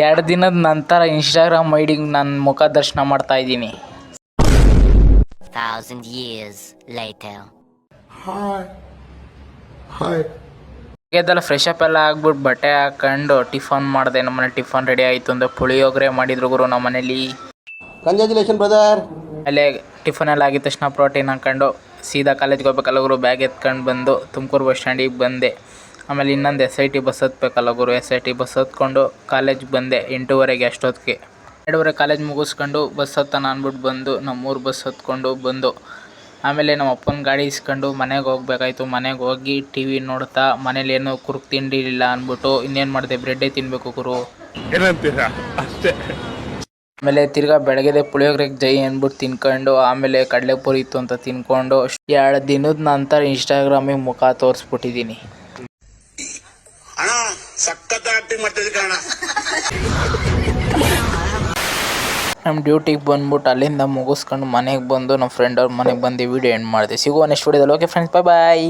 2 ದಿನದ ನಂತರ ಇನ್ಸ್ಟಾಗ್ರಾಮ್ ಐಡಿಗೆ ನನ್ನ ಮುಖ ದರ್ಶನ ಮಾಡ್ತಾ ಇದ್ದೀನಿ. 1,000 years later. ಹಾಗೆದೆಲ್ಲ ಫ್ರೆಶ್ ಅಪ್ ಎಲ್ಲ ಆಗ್ಬಿಟ್ಟು ಬಟ್ಟೆ ಹಾಕೊಂಡು ಟಿಫನ್ ಮಾಡಿದೆ. ನಮ್ಮನೆ ಟಿಫನ್ ರೆಡಿ ಆಯಿತು ಅಂದರೆ ಪುಳಿಯೋಗರೆ ಮಾಡಿದ್ರು ಗುರು ನಮ್ಮ ಮನೇಲಿ. Congratulation brother. ಆಮೇಲೆ ಟಿಫನ್ ಎಲ್ಲ ಆಗಿದ ತಕ್ಷಣ ಪ್ರೋಟೀನ್ ಹಾಕೊಂಡು ಸೀದಾ ಕಾಲೇಜ್ಗೆ ಹೋಗ್ಬೇಕಲ್ಲ ಗುರು. ಬ್ಯಾಗ್ ಎತ್ಕೊಂಡು ಬಂದು ತುಮಕೂರು ಬಸ್ ಸ್ಟ್ಯಾಂಡಿಗೆ ಬಂದೆ. ಆಮೇಲೆ ಇನ್ನೊಂದು SIT ಬಸ್ ಹತ್ಬೇಕಲ್ಲ ಗುರು. SIT ಬಸ್ ಹತ್ಕೊಂಡು ಕಾಲೇಜ್ಗೆ ಬಂದೆ 8:30ಗೆ. ಅಷ್ಟೊತ್ತಿಗೆ 2:30 ಕಾಲೇಜ್ ಮುಗಿಸ್ಕೊಂಡು ಬಸ್ ಹತ್ತೋಣ ಅಂದ್ಬಿಟ್ಟು ಬಂದು ನಮ್ಮೂರು ಬಸ್ ಹತ್ಕೊಂಡು ಬಂದು ಆಮೇಲೆ ನಮ್ಮ ಅಪ್ಪನ ಗಾಡಿ ಇಸ್ಕೊಂಡು ಮನೆಗೆ ಹೋಗ್ಬೇಕಾಯ್ತು. ಮನೆಗೆ ಹೋಗಿ TV ನೋಡ್ತಾ ಮನೇಲಿ ಏನೂ ಕುರುಕ್ ತಿಂಡಿ ಇಲ್ಲ ಅಂದ್ಬಿಟ್ಟು ಇನ್ನೇನು ಮಾಡಿದೆ, ಬ್ರೆಡ್ಡೇ ತಿನ್ನಬೇಕು ಗುರು. ಏನಂತೀರಾ ಅಷ್ಟೇ. ಆಮೇಲೆ ತಿರ್ಗಾ ಬೆಳಗ್ಗೆ ಪುಳಿಯೋಗರೆಗೆ ಜೈ ಅಂದ್ಬಿಟ್ಟು ತಿನ್ಕೊಂಡು ಆಮೇಲೆ ಕಡಲೆಪುರಿ ಇತ್ತು ಅಂತ ತಿನ್ಕೊಂಡು 2 ದಿನದ ನಂತರ ಇನ್ಸ್ಟಾಗ್ರಾಮಿಗೆ ಮುಖ ತೋರಿಸ್ಬಿಟ್ಟಿದ್ದೀನಿ. ನಮ್ಮ ಡ್ಯೂಟಿಗೆ ಬಂದ್ಬಿಟ್ಟು ಅಲ್ಲಿಂದ ಮುಗಿಸ್ಕೊಂಡು ಮನೆಗೆ ಬಂದು ನಮ್ಮ ಫ್ರೆಂಡ್ ಅವ್ರ ಮನೆಗೆ ಬಂದು ವಿಡಿಯೋ ಎಂಡ್ ಮಾಡಿದೆ. ಸಿಗುವ ನೆಕ್ಸ್ಟ್ ವಿಡಿಯೋದಲ್ಲಿ. ಓಕೆ ಫ್ರೆಂಡ್ಸ್, ಬಾಯ್.